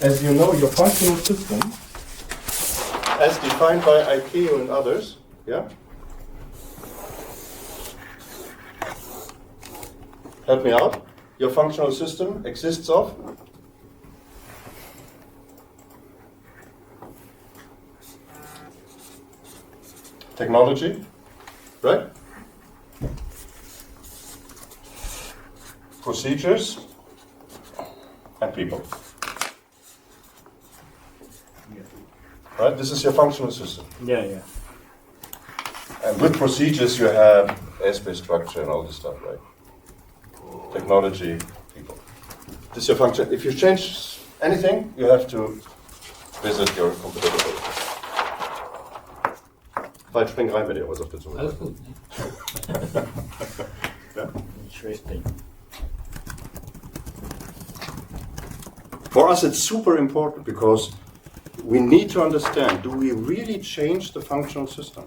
as you know, your functional system, as defined by ICAO and others, yeah? Help me out. Your functional system exists of technology, right? Procedures and people. Right? This is your functional system. Yeah, yeah. And with procedures you have airspace structure and all this stuff, right? Technology, people. This is your function. If you change anything, you have to visit your competitor. Weil ich spring rein mit dir, was auf der Zunge. Alles gut. Ja? Interesting. For us, it's super important because we need to understand, do we really change the functional system?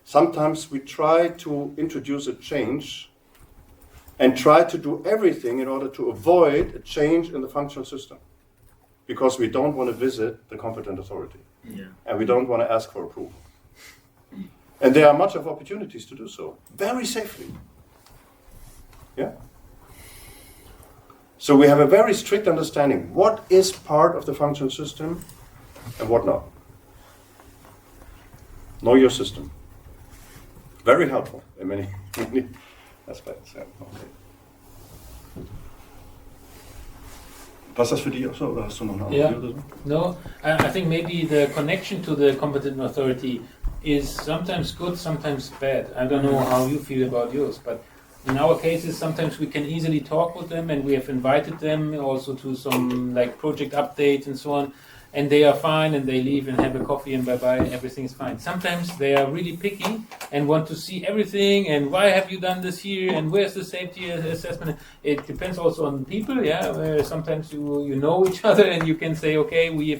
Sometimes we try to introduce a change and try to do everything in order to avoid a change in the functional system because we don't want to visit the competent authority. Yeah. And we don't want to ask for approval. And there are much of opportunities to do so, very safely. Yeah? So we have a very strict understanding what is part of the functional system and what not. Know your system. Very helpful in many aspects. Yeah. Okay. Passt das für dich auch so oder hast du noch eine andere Yeah. oder so? No, I think maybe the connection to the competent authority is sometimes good, sometimes bad. I don't know how you feel about yours, but in our cases, sometimes we can easily talk with them, and we have invited them also to some like project updates and so on, and they are fine, and they leave and have a coffee and bye-bye, and everything is fine. Sometimes they are really picky and want to see everything, and why have you done this here, and where's the safety assessment? It depends also on people, yeah. Where sometimes you know each other, and you can say, okay, we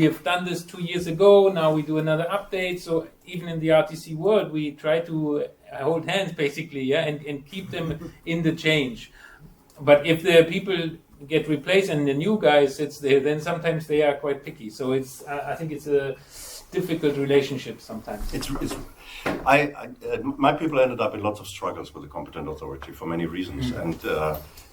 have done this 2 years ago, now we do another update. So even in the RTC world, we try to hold hands basically, yeah, and keep them in the change. But if the people get replaced and the new guy sits there, then sometimes they are quite picky. So I think it's a difficult relationship sometimes. My people ended up in lots of struggles with the competent authority for many reasons. And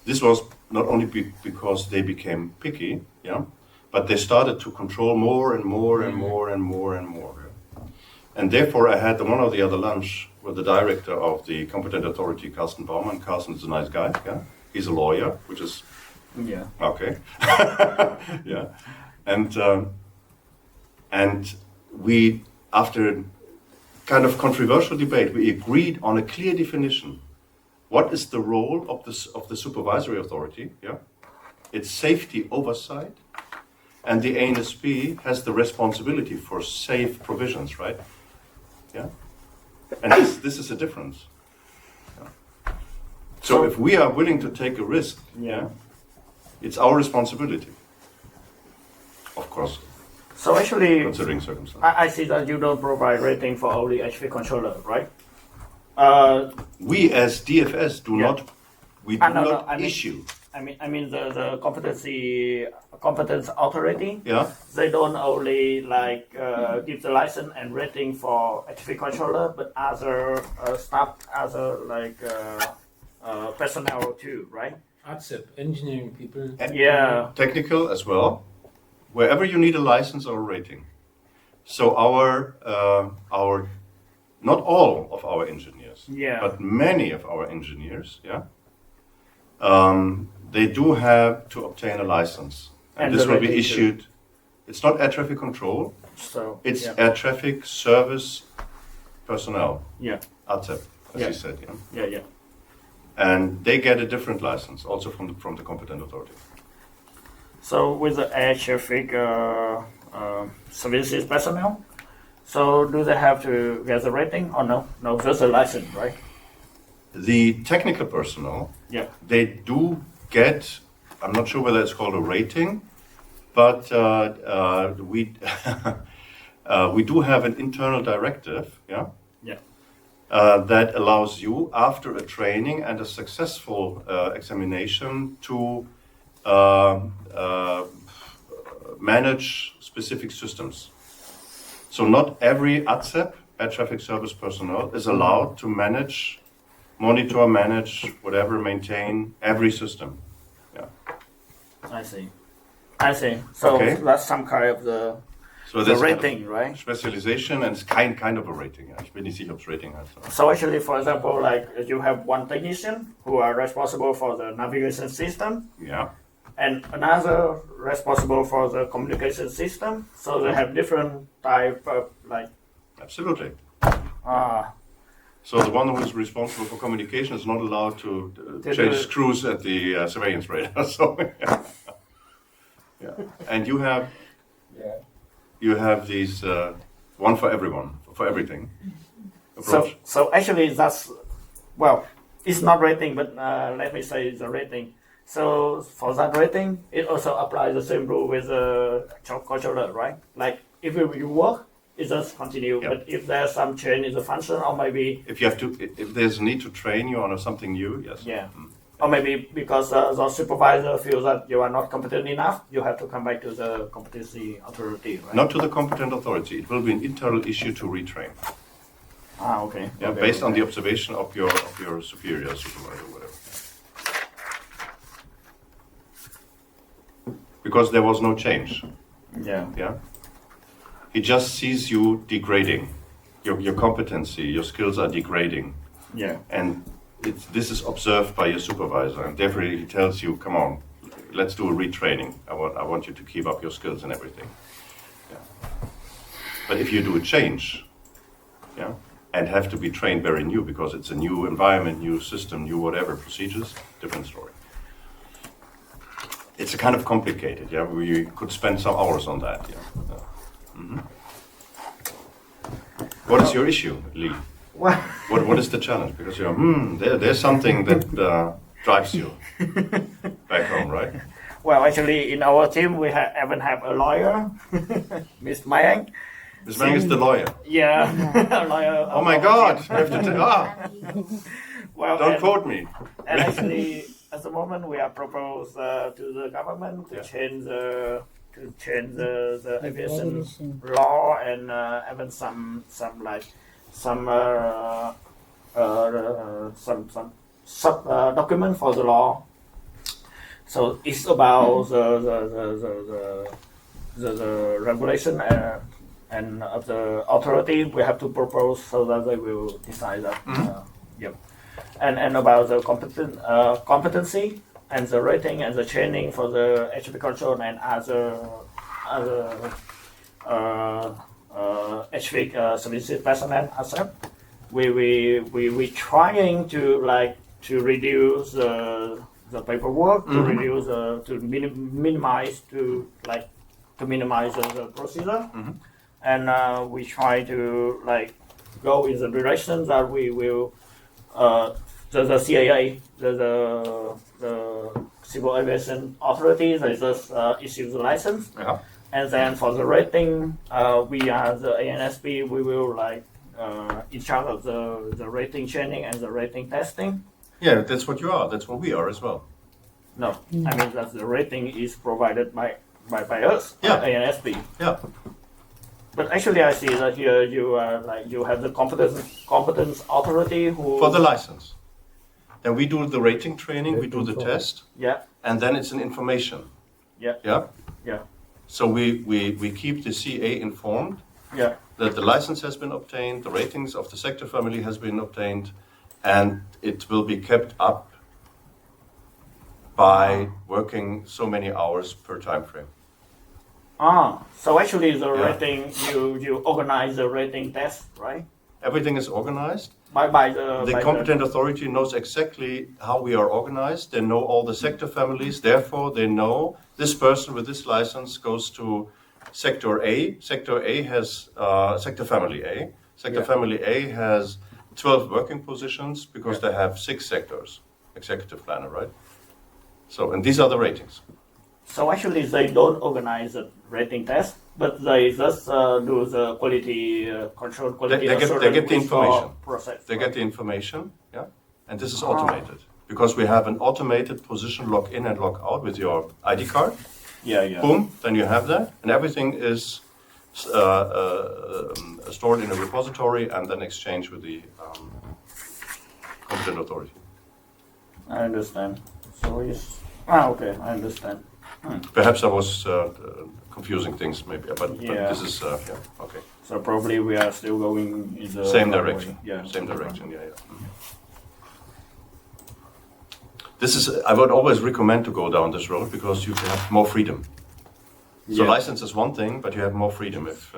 this was not only because they became picky, yeah, but they started to control more and more and more and more and more. And therefore I had the one or the other lunch with the director of the competent authority, Carsten Baumann. Carsten is a nice guy, yeah. He's a lawyer, which is Yeah. okay. Yeah. And we, after kind of controversial debate, we agreed on a clear definition. What is the role of the supervisory authority? Yeah. It's safety oversight, and the ANSP has the responsibility for safe provisions, right? Yeah. And this is a difference. Yeah. So if we are willing to take a risk, yeah, it's our responsibility. Of course, So actually, considering circumstances. I see that you don't provide rating for all the HV controller, right? We as DFS do Yeah. not, we do not I mean, issue. I mean the competence authority. Yeah. They don't only like give the license and rating for HV controller, but other staff, other like personnel too, right? ATSEP, engineering people. Yeah. Technical as well. Wherever you need a license or a rating. So our not all of our engineers, Yeah. but many of our engineers, yeah, they do have to obtain a license, and And this the will be rating too. issued. It's not air traffic control; So it's yeah. air traffic service personnel, Yeah. ATSEP, as Yeah. you said, yeah. Yeah. Yeah. And they get a different license, also from the competent authority. So with the air traffic services personnel, so do they have to get the rating or no? No, just a license, right? The technical personnel, Yeah. they do get, I'm not sure whether it's called a rating, but we do have an internal directive, yeah, Yeah. that allows you, after a training and a successful examination, to manage specific systems. So not every ATSEP, air traffic service personnel, is allowed to manage, monitor, manage, whatever, maintain every system. Yeah. I see. So Okay. that's some kind of the that's rating, right? Specialization, and it's kind of a rating. Ja. Ich bin nicht sicher, ob es Rating heißt. So actually, for example, like you have one technician who are responsible for the navigation system, Yeah. and another responsible for the communication system. So they have different type of like. Absolutely. Ah, So the one who is responsible for communication is not allowed to change screws at the surveillance radar. So, yeah. And you have these one for everyone, for everything approach. so actually that's well, it's not rating, but let me say it's a rating. So for that rating, it also applies the same rule with the controller, right? Like if you work, it just continue. Yeah. But if there's some change in the function, or maybe If there's a need to train you on something new, yes. yeah, or maybe because the supervisor feels that you are not competent enough, you have to come back to the competency authority, right? Not to the competent authority. It will be an internal issue to retrain. Ah, okay. Yeah, Okay, based on okay. the observation of your superior, supervisor, whatever. Because there was no change. Yeah. Yeah. He just sees you degrading. Your competency, your skills are degrading. Yeah. And this is observed by your supervisor, and therefore he tells you, come on, let's do a retraining. I want you to keep up your skills and everything. Yeah. But if you do a change, yeah, and have to be trained very new because it's a new environment, new system, new whatever, procedures, different story. It's a kind of complicated, yeah. We could spend some hours on that, yeah. Mhm. What is your issue, Lee? Well, What is the challenge? Because there's something that drives you back home, right? well, actually, in our team, we even have a lawyer, Miss Mayang. This man is the lawyer. Yeah, a lawyer. Oh my God! We have to Well, don't and, quote me. and actually, at the moment, we are proposed to the government to Yeah. change the aviation law and even some sub document for the law. So it's about the regulation and of the authority we have to propose so that they will decide that. Yep. And about the competency and the rating and the training for the HV control and other HV services personnel as well. We trying to reduce the paperwork, to reduce to minimize the procedure, and we try to go in the direction that we will the CAA, the Civil Aviation Authority, they just issue the license. Yeah. And then for the rating, we are the ANSP. We will in charge of the rating training and the rating testing. Yeah, that's what you are. That's what we are as well. No, I mean that the rating is provided by us, Yeah. ANSP. Yeah. But actually, I see that here you are you have the competence authority who For the license. Then we do the rating training, we do the test, yeah and then it's an information. yeah Yeah. yeah So we keep the CA informed yeah that the license has been obtained, the ratings of the sector family has been obtained, and it will be kept up by working so many hours per time frame. So actually the Yeah. rating you organize the rating test, right? Everything is organized. By the The competent authority knows exactly how we are organized. They know all the sector families. Therefore, they know this person with this license goes to sector A. Sector A has sector family A. Sector Yeah. family A has 12 working positions because they have 6 sectors. Executive planner, right? So, and these are the ratings. So actually they don't organize the rating test, but they just do the quality control, quality They get assurance the withdraw information. process. They right? get the information, yeah, and this is automated because we have an automated position log in and log out with your ID card. Yeah. Boom, then you have that, and everything is stored in a repository and then exchanged with the competent authority. I understand. So it's okay. I understand. Perhaps I was confusing things, maybe, but Yeah. this is okay. So probably we are still going in the Same right direction. way. Yeah. Same direction. Yeah. Mhm. This is. I would always recommend to go down this road because you have more freedom. So Yeah. license is one thing, but you have more freedom if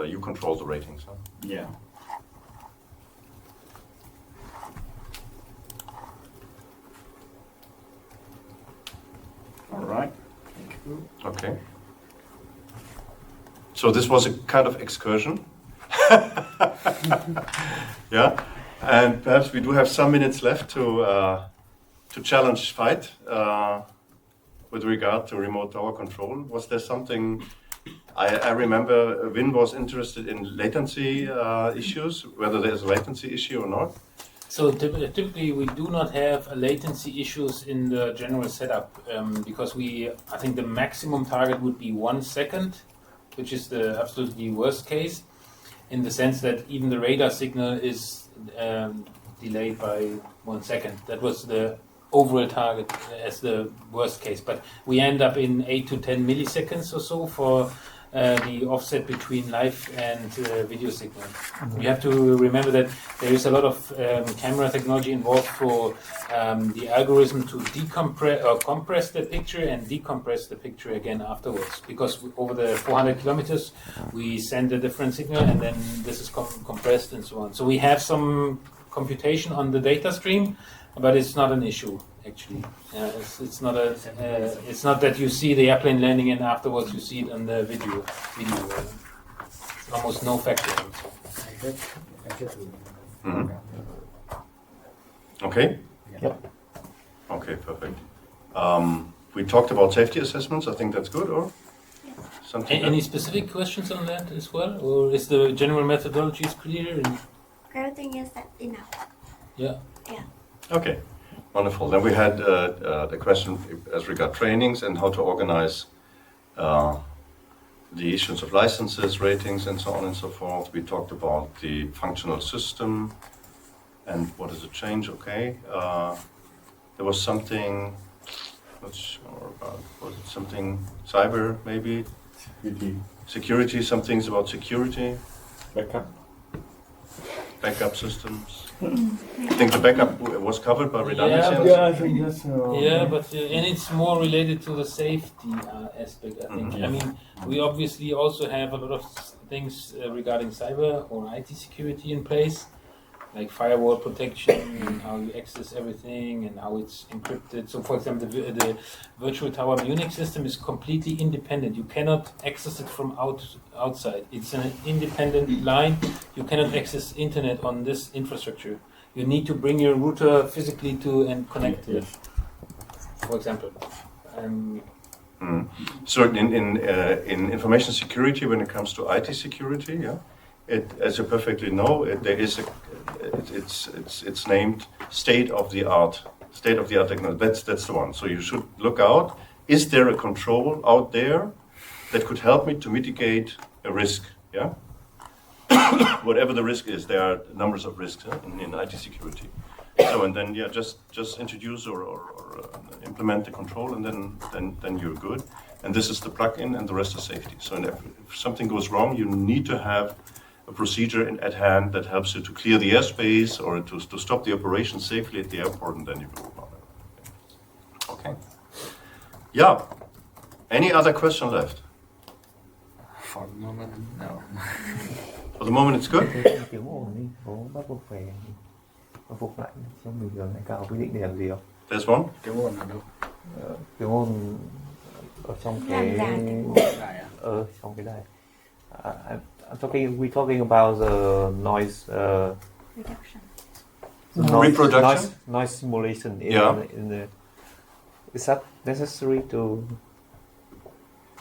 you control the ratings. Huh? Yeah. All right. Thank you. Okay. So this was a kind of excursion. Yeah, and perhaps we do have some minutes left to challenge Veit with regard to remote tower control. Was there something? I remember Win was interested in latency issues, whether there's a latency issue or not. So typically we do not have latency issues in the general setup because I think the maximum target would be 1 second, which is the absolutely worst case, in the sense that even the radar signal is delayed by 1 second. That was the overall target as the worst case, but we end up in 8 to 10 milliseconds or so for the offset between live and video signal. You have to remember that there is a lot of camera technology involved for the algorithm to decompress or compress the picture and decompress the picture again afterwards. Because over the 400 kilometers, we send a different signal and then this is compressed and so on. So we have some computation on the data stream, but it's not an issue. Actually, it's not a. It's not that you see the airplane landing and afterwards you see it on the video. Almost no factor. Mm-hmm. Okay. Yep. Okay, perfect. We talked about safety assessments. I think that's good, or something. Any specific questions on that as well, or is the general methodology clear? And Everything is that enough. yeah. Yeah. Okay, wonderful. Then we had the question as regard trainings and how to organize the issuance of licenses, ratings, and so on and so forth. We talked about the functional system and what is a change. Okay, there was something. Not sure about. Was it something cyber maybe? Security. Some things about security. Backup systems. I think the backup was covered by redundancy. Yeah, I think that's. Yeah, but and it's more related to the safety aspect, I think. Mhm. I mean, we obviously also have a lot of things regarding cyber or IT security in place, like firewall protection and how you access everything and how it's encrypted. So, for example, the virtual tower Munich system is completely independent. You cannot access it from outside. It's an independent line. You cannot access internet on this infrastructure. You need to bring your router physically to and connect to it, for example. So in information security, when it comes to IT security, yeah, as you perfectly know, it's named state of the art technology. That's the one. So you should look out. Is there a control out there that could help me to mitigate a risk? Yeah. Whatever the risk is, there are numbers of risks in IT security. So and then just introduce or implement the control, and then you're good. And this is the plug-in, and the rest is safety. So if something goes wrong, you need to have a procedure at hand that helps you to clear the airspace or to stop the operation safely at the airport, and then you go about it. Okay. Yeah. Any other question left? For the moment, no. For the moment, it's good. Kiểu ổn đi, bố bắt buộc phải khôi phục lại trong bình thường này cao quy định để làm gì không? There's one. Cái môn nào đâu? Kiểu môn ở trong cái Làm giả cái trong cái đài. We're talking about the noise Reduction. Reproduction? noise simulation in the. Is that necessary to?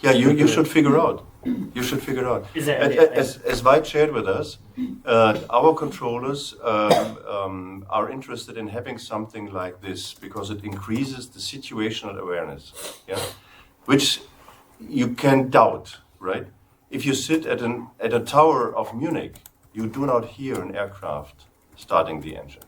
Yeah, you should figure out. You should figure out. Is there As Veit shared with us, our controllers are interested in having something like this because it increases the situational awareness. Yeah, which you can doubt, right? If you sit at a tower of Munich, you do not hear an aircraft starting the engine.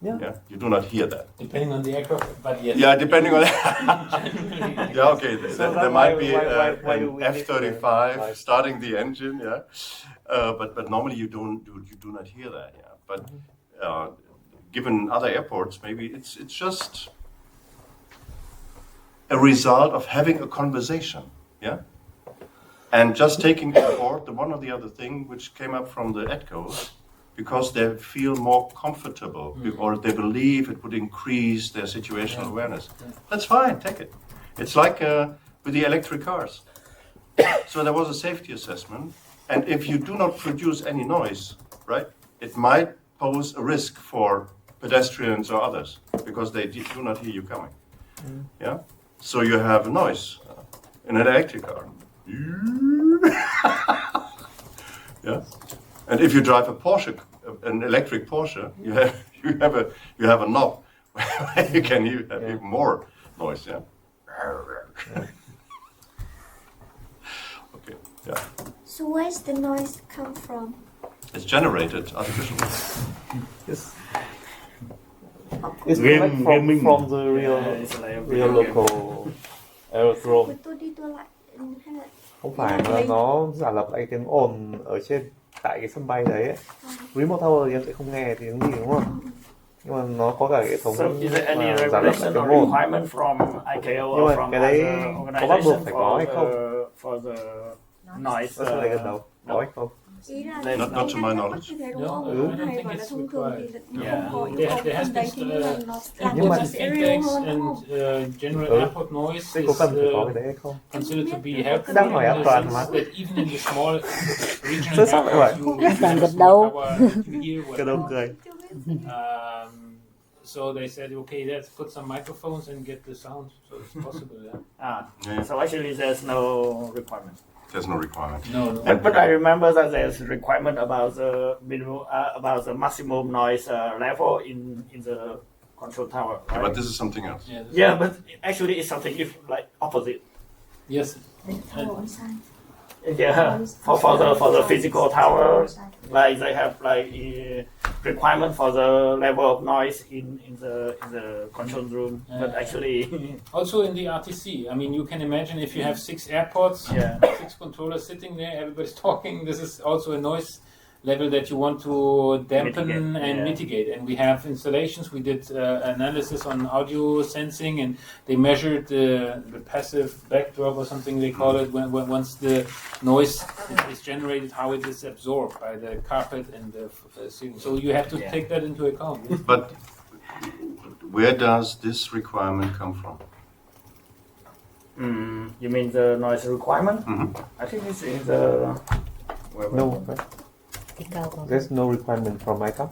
Yeah. You do not hear that. Depending on the aircraft, but yes. Yeah, depending on. Generally, Yeah, okay. There might be why do an we need to F-35 like- starting the engine. Yeah, but normally you do not hear that. Yeah, but given other airports, maybe it's just a result of having a conversation. Yeah. And just taking on board the one or the other thing which came up from the ETCOs, because they feel more comfortable or they believe it would increase their situational awareness. That's fine, take it. It's like with the electric cars. So there was a safety assessment, and if you do not produce any noise, right, it might pose a risk for pedestrians or others because they do not hear you coming. Yeah. So you have a noise in an electric car. Yeah. And if you drive a Porsche, an electric Porsche, you have a knob where you can have even more noise. Yeah. Okay. Yeah. So where's the noise come from? It's generated artificially. It's Game- like gaming. from the real Yeah, it's like a real video game. local aerodrome. Tôi đi tôi lại hay là Không phải mà nó giả lập lại tiếng ồn ở trên tại cái sân bay đấy ấy. Remote tower thì em sẽ không nghe tiếng gì đúng không? Nhưng mà nó có cả hệ thống So is there any giả lập lại regulation tiếng or ồn. requirement from ICAO Nhưng or mà from cái đấy other có bắt buộc organization phải có hay không? for the noise? Nó sẽ lại gần đầu, có hay không? ý là Not- not to my ngăn knowledge. cách như thế đúng No, không? I don't Hay think gọi là it's thông thường thì Yeah. không có yêu There cầu has phần been đấy thì là nó làm Nhưng cho mà- nó sẽ real impacts hơn đúng and không? general Ừ. airport noise Thế is có cần phải có cái đấy hay không? considered to be helpful Đang hỏi in an the toàn sense mà. that even in the small regional Sơ sót lại hỏi. airports, Không biết you rằng have gật a đầu. small tower, you hear what Cái đâu cười. So they said, okay, let's put some microphones and get the sound, so it's possible. Yeah. Yeah. So actually there's no requirement. There's no requirement. No, no. But I remember that there's a requirement about the minimum, about the maximum noise level in the control tower, right? But this is something else. Yeah, this- Yeah, but actually it's something if like opposite. yes. Tower on side. Yeah, for the physical tower, like they have like requirement for the level of noise in the control room. But actually, Also in the RTC, I mean, you can imagine if you have 6 airports, yeah, 6 controllers sitting there, everybody's talking. This is also a noise level that you want to dampen Mitigate, and yeah. mitigate. And we have installations. We did analysis on audio sensing, and they measured the passive backdrop or something they call it. When once the noise is generated, how it is absorbed by the carpet and the ceiling. So you have to Yeah. take that into account. Yes. But where does this requirement come from? You mean the noise requirement? Mhm. I think it's in the No, Cái cao có there's no requirement from ICAO.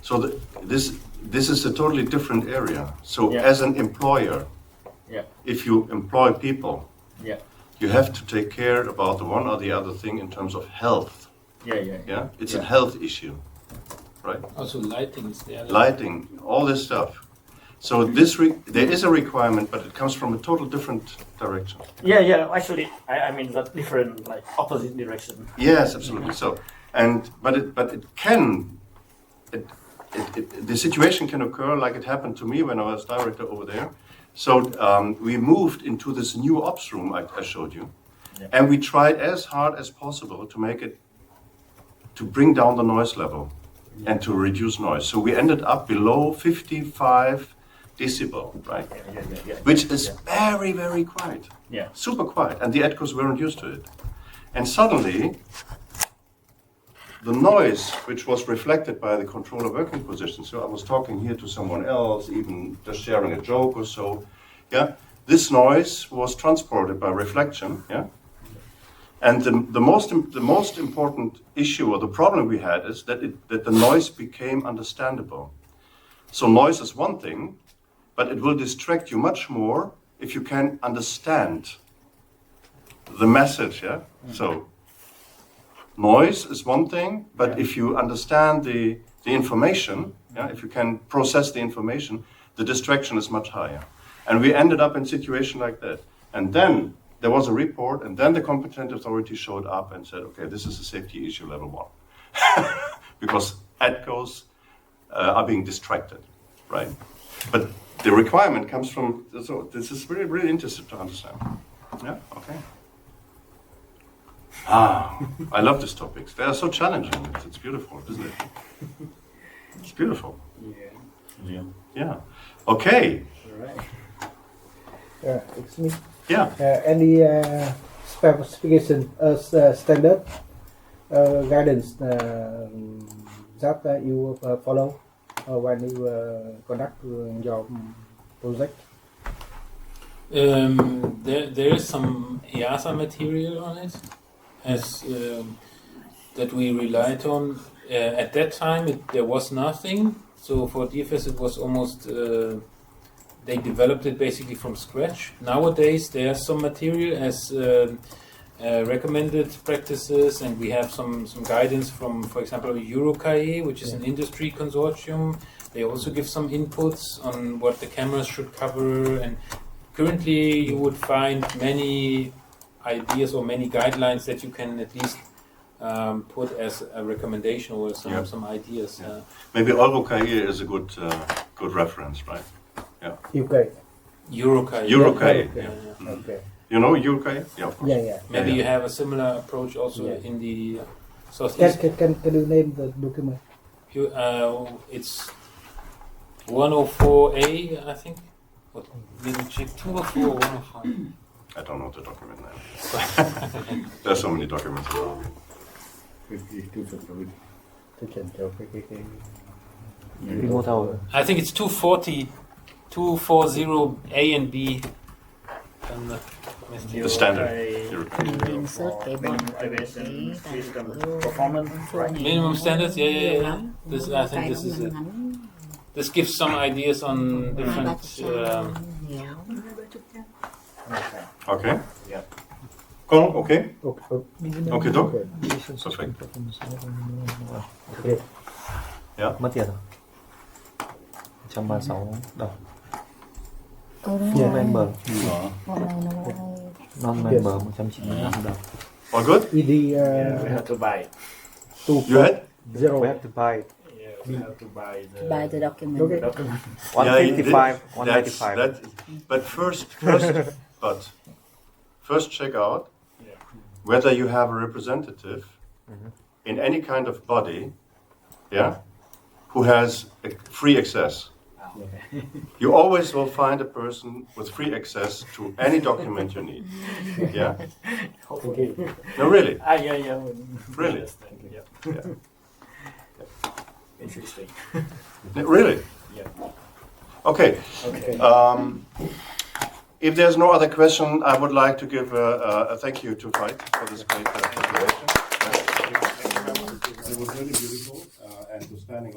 So this is a totally different area. So Yeah. as an employer, Yeah. if you employ people, Yeah. you have to take care about the one or the other thing in terms of health. Yeah. Yeah, it's a Yeah. health issue, right? Also, lighting is there. Lighting, all this stuff. So there is a requirement, but it comes from a total different direction. Yeah. Actually, I mean that different like opposite direction. Yes, absolutely. So, but it can, the situation can occur like it happened to me when I was director over there. So we moved into this new ops room I showed you, Yeah. and we tried as hard as possible to bring down the noise level and to reduce noise. So we ended up below 55 decibel, right? Yeah. Which is very, very quiet. Yeah. Super quiet. And the ETCOs weren't used to it. And suddenly, the noise, which was reflected by the controller working position, so I was talking here to someone else, even just sharing a joke or so, yeah, this noise was transported by reflection, yeah? And the most important issue or the problem we had is that the noise became understandable. So noise is one thing, but it will distract you much more if you can understand the message, yeah? So noise is one thing, but if you understand the information, yeah, if you can process the information, the distraction is much higher. And we ended up in a situation like that. And then there was a report, and then the competent authority showed up and said, okay, this is a safety issue level 1. Because EDCOs are being distracted, right? But the requirement comes from, so this is really, really interesting to understand. Yeah, okay. I love these topics. They are so challenging. It's beautiful, isn't it? It's beautiful. Yeah. Yeah. Okay. All right. It's me. Yeah. Any specification standard guidance that you follow when you conduct your project? There is some EASA material on it, as that we relied on. At that time, there was nothing. So for DFS, it was almost they developed it basically from scratch. Nowadays, there's some material as recommended practices, and we have some guidance from, for example, EuroCAE, which is an industry consortium. They also give some inputs on what the cameras should cover, and currently you would find many ideas or many guidelines that you can at least put as a recommendation or some ideas. Maybe EuroCAE is a good reference, right? Yeah. UK. EuroCAE. EuroCAE. Yeah. Okay. You know EuroCAE? Yeah, of course. Yeah. Maybe Yeah. you have a similar approach also in the Can, southeast. can you name the document? It's 104A, I think. What, let me check. 204 or 105. I don't know the document name. There's so many documents around. 52 February. Tôi chuyển cho cái Remote tower. I think it's 240 A and B. And The standard. Mình search cái bọn Evaluation cái system tài liệu performance, right? minimum standards, yeah. nhiều lắm. This, I Cái think this nó is it. ngắn This gives some ideas on 2-3 different. trang nhiều. Okay. Yeah. Cool, okay. Okay. Okay, Doc. Okay. Perfect. Okay. Mất tiền rồi. 136 đồng. Đúng Yeah. rồi. Non-member. Hôm nay nó lại Non-member 195 đồng. All good? ED Yeah, we have to buy. You had? 240. We have to buy Yeah, we have to buy buy the document. Okay. document. 155, That's, 195. but first check out Yeah. whether you have a representative in any kind of body, yeah, who has a free access. You always will find a person with free access to any document you need. Yeah? Hopefully. No, really? Yeah. Really? Yeah. Yeah. Interesting. Really? Yeah. Okay. Okay. If there's no other question, I would like to give a thank you to Veit for this great presentation. It was really beautiful, and to standing